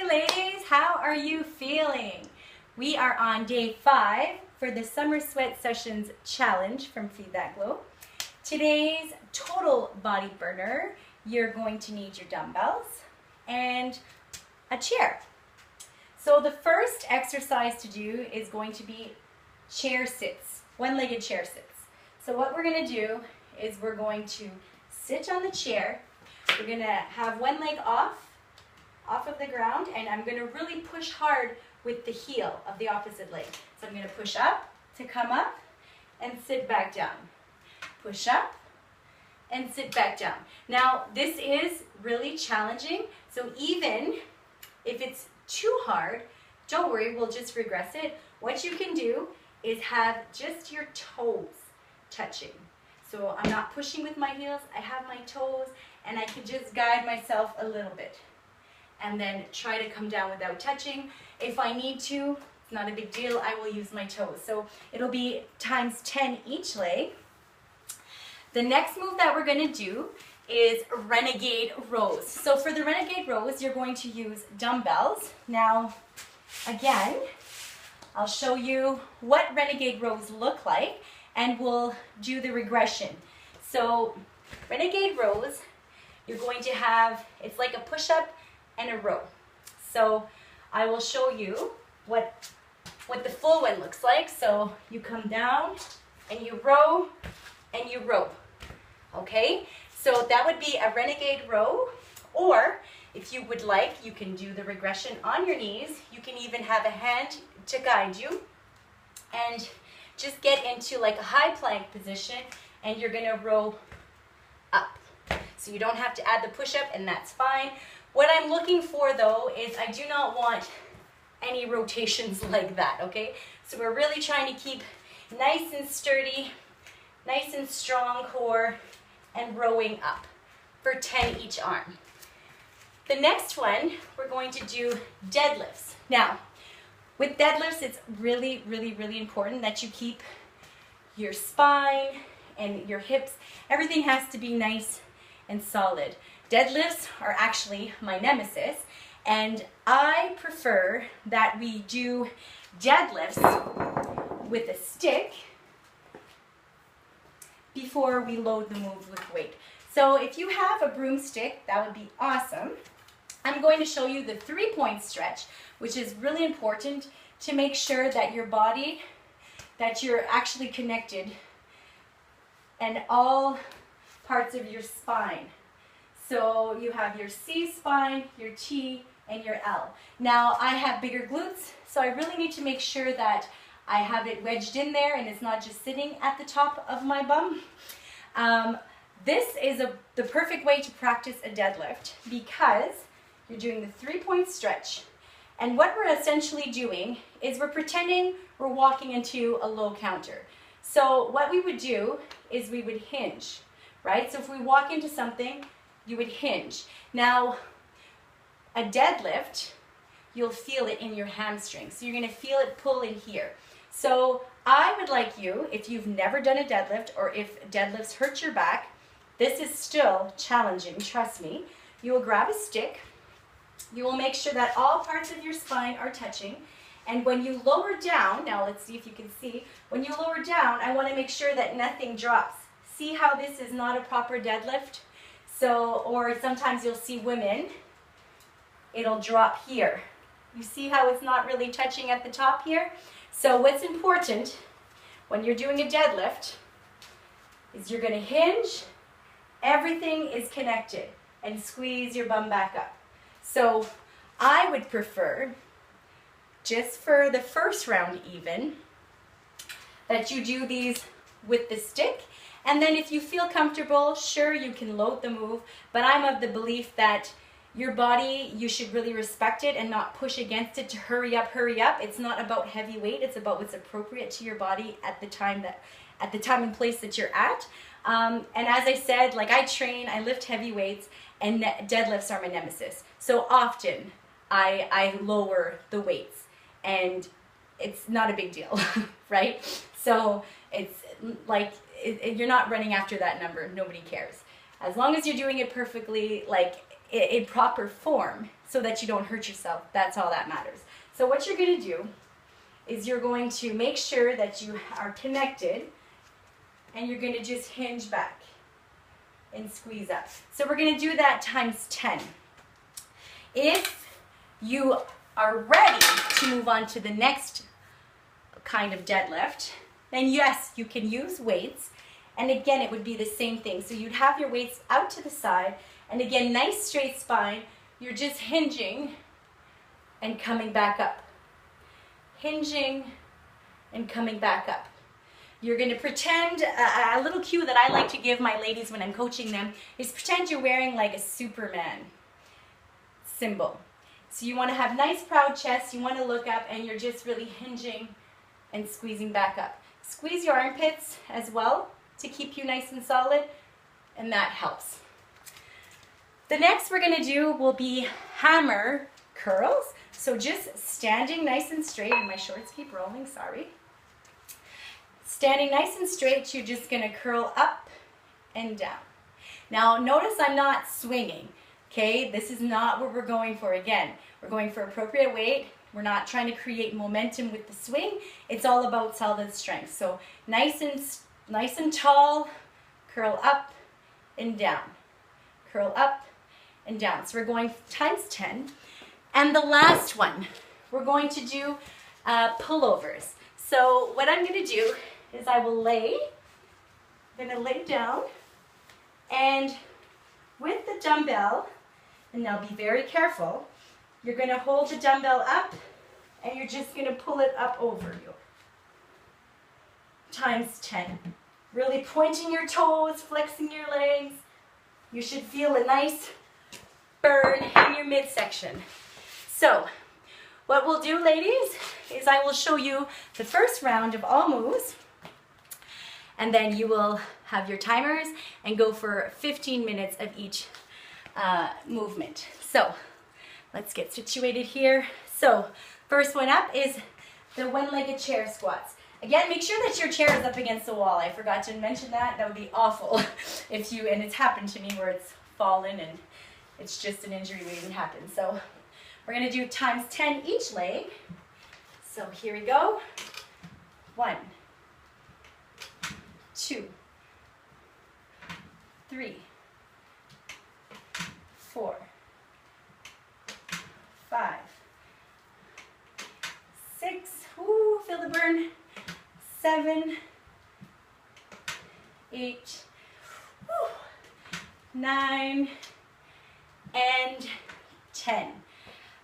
morning, ladies. How are you feeling? We are on day 5 for the Summer Sweat Sessions Challenge from Feed That Glow. Today's total body burner, you're going to need your dumbbells and a chair. So the first exercise to do is going to be chair sits, one-legged chair sits. So what we're going to do is we're going to sit on the chair. We're going to have one leg off of the ground, and I'm going to really push hard with the heel of the opposite leg. So I'm going to push up to come up and sit back down. Push up and sit back down. Now this is really challenging, so even if it's too hard, don't worry, we'll just regress it. What you can do is have just your toes touching. So I'm not pushing with my heels, I have my toes, and I can just guide myself a little bit. And then try to come down without touching. If I need to, it's not a big deal, I will use my toes. So it'll be times 10 each leg. The next move that we're gonna do is Renegade Rows. So for the Renegade Rows, you're going to use dumbbells. Now, again, I'll show you what Renegade Rows look like, and we'll do the regression. So Renegade Rows, you're going to have, it's like a push-up and a row. So I will show you what the full one looks like. So you come down and you row and you row. Okay, so that would be a Renegade Row, or if you would like, you can do the regression on your knees. You can even have a hand to guide you and just get into like a high plank position, and you're gonna row up. So you don't have to add the push-up, and that's fine. What I'm looking for though is I do not want any rotations like that, okay? So we're really trying to keep nice and sturdy, nice and strong core, and rowing up for 10 each arm. The next one, we're going to do deadlifts. Now, with deadlifts, it's really, really, really important that you keep your spine and your hips, everything has to be nice and solid. Deadlifts are actually my nemesis, and I prefer that we do deadlifts with a stick before we load the move with weight. So if you have a broomstick, that would be awesome. I'm going to show you the 3-point stretch, which is really important to make sure that your body, that you're actually connected and all parts of your spine. So you have your C spine, your T, and your L. Now I have bigger glutes, so I really need to make sure that I have it wedged in there and it's not just sitting at the top of my bum. This is the perfect way to practice a deadlift because you're doing the 3-point stretch. And what we're essentially doing is we're pretending we're walking into a low counter. So what we would do is we would hinge, right? So if we walk into something, you would hinge. Now, a deadlift, you'll feel it in your hamstrings. So you're gonna feel it pull in here. So I would like you, if you've never done a deadlift or if deadlifts hurt your back, this is still challenging, trust me. You will grab a stick, you will make sure that all parts of your spine are touching, and when you lower down, now let's see if you can see, when you lower down, I wanna make sure that nothing drops. See how this is not a proper deadlift? So, or sometimes you'll see women, it'll drop here. You see how it's not really touching at the top here? So what's important when you're doing a deadlift is you're gonna hinge, everything is connected, and squeeze your bum back up. So I would prefer, just for the first round even, that you do these with the stick. And then if you feel comfortable, sure, you can load the move, but I'm of the belief that your body, you should really respect it and not push against it to hurry up, hurry up. It's not about heavy weight, it's about what's appropriate to your body at the time and place that you're at. And as I said, like I train, I lift heavy weights, and deadlifts are my nemesis. So often I lower the weights, and it's not a big deal, right? So it's like, you're not running after that number, nobody cares. As long as you're doing it perfectly, like in proper form so that you don't hurt yourself. That's all that matters. So what you're going to do is you're going to make sure that you are connected, and you're going to just hinge back and squeeze up. So we're going to do that times 10. If you are ready to move on to the next kind of deadlift, then yes, you can use weights. And again, it would be the same thing. So you'd have your weights out to the side, and again, nice straight spine. You're just hinging and coming back up. Hinging and coming back up. You're going to pretend, a little cue that I like to give my ladies when I'm coaching them is pretend you're wearing like a Superman symbol. So you want to have nice proud chest, you want to look up, and you're just really hinging and squeezing back up. Squeeze your armpits as well to keep you nice and solid, and that helps. The next we're going to do will be hammer curls. So just standing nice and straight, and my shorts keep rolling, sorry. Standing nice and straight, you're just going to curl up and down. Now notice I'm not swinging, okay? This is not what we're going for. Again, we're going for appropriate weight. We're not trying to create momentum with the swing. It's all about solid strength. So nice and tall, curl up and down. Curl up and down. So we're going times 10. And the last one, we're going to do pullovers. So what I'm going to do is I'm going to lay down, and with the dumbbell, and now be very careful, you're going to hold the dumbbell up, and you're just going to pull it up over you. Times 10. Really pointing your toes, flexing your legs. You should feel a nice burn in your midsection. So, what we'll do, ladies, is I will show you the first round of all moves, and then you will have your timers and go for 15 minutes of each movement. So, let's get situated here. So, first one up is the one-legged chair squats. Again, make sure that your chair is up against the wall. I forgot to mention that. That would be awful if you, and it's happened to me where it's fallen and it's just an injury waiting to happen. So, we're going to do times 10 each leg. So here we go. 1, 2, 3, 4, 5, 6, ooh, feel the burn, 7, 8, 9, and 10.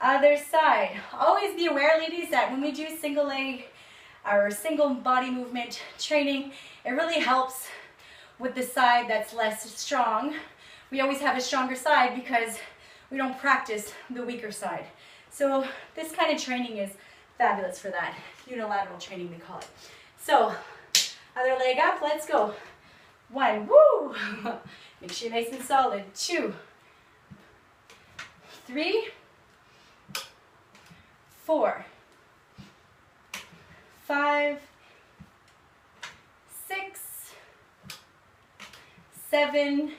Other side. Always be aware, ladies, that when we do single leg or single body movement training, it really helps with the side that's less strong. We always have a stronger side because we don't practice the weaker side. So this kind of training is fabulous for that. Unilateral training, we call it. So, other leg up, let's go. 1, woo! Make sure you're nice and solid. 2, 3, 4, 5, 6, 7,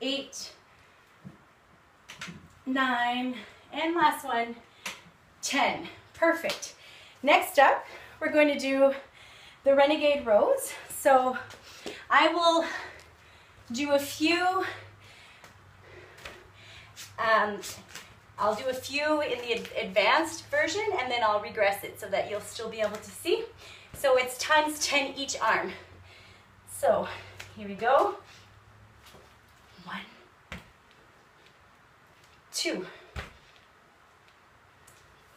8, 9, and last one, 10. Perfect. Next up, we're going to do the Renegade Rows. So I will do a few, I'll do a few in the advanced version, and then I'll regress it so that you'll still be able to see. So it's times 10 each arm. So here we go. 1, 2,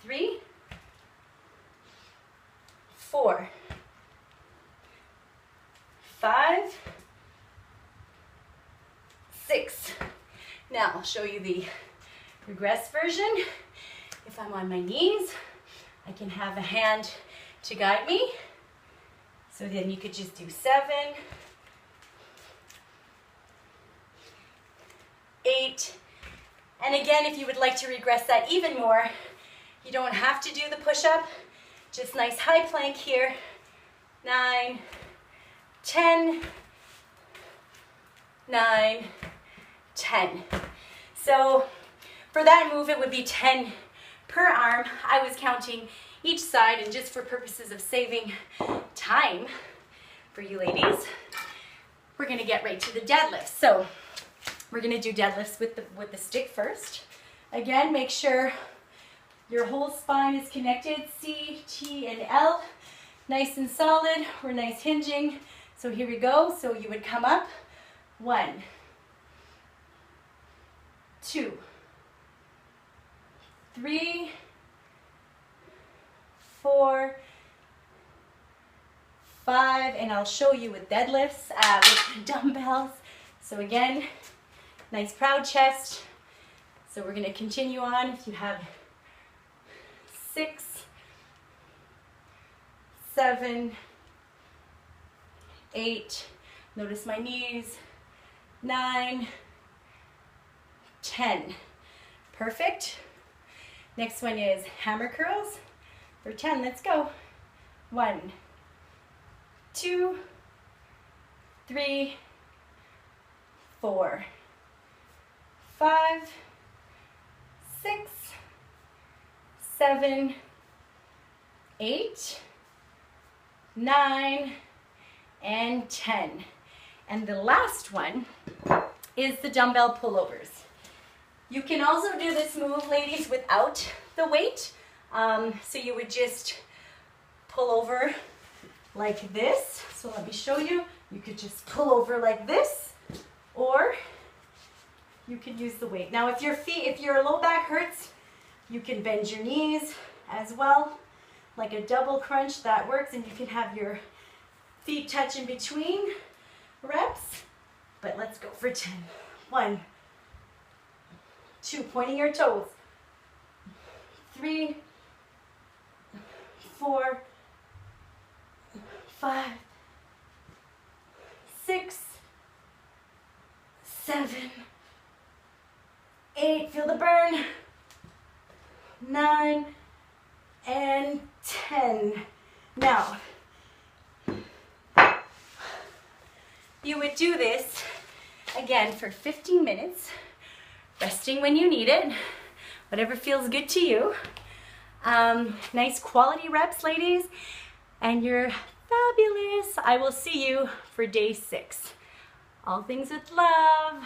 3, 4, 5, 6. Now I'll show you the regress version. If I'm on my knees, I can have a hand to guide me. So then you could just do 7, 8, and again, if you would like to regress that even more, you don't have to do the push-up, just nice high plank here. 9, 10, 9, 10. So for that move, it would be 10 per arm. I was counting each side, and just for purposes of saving time for you ladies, we're gonna get right to the deadlifts. So we're gonna do deadlifts with the stick first. Again, make sure your whole spine is connected, C, T, and L. Nice and solid, we're nice hinging. So here we go. So you would come up, 1, 2, 3, 4, 5, and I'll show you with deadlifts, with dumbbells. So again, nice proud chest. So we're gonna continue on. If you have 6, 7, 8, notice my knees, 9, 10. Perfect. Next one is hammer curls for 10. Let's go. 1, 2, 3, 4, 5, 6, 7, 8, 9, and 10. And the last one is the dumbbell pullovers. You can also do this move, ladies, without the weight. So you would just pull over like this. So let me show you. You could just pull over like this, or you could use the weight. Now if your low back hurts, you can bend your knees as well, like a double crunch, that works, and you can have your feet touch in between reps. But let's go for 10. 1, 2, pointing your toes. 3, 4, 5, 6, 7, 8, feel the burn, 9, and 10. Now, you would do this again for 15 minutes, resting when you need it, whatever feels good to you. Nice quality reps, ladies, and you're fabulous. I will see you for day 6. All things with love.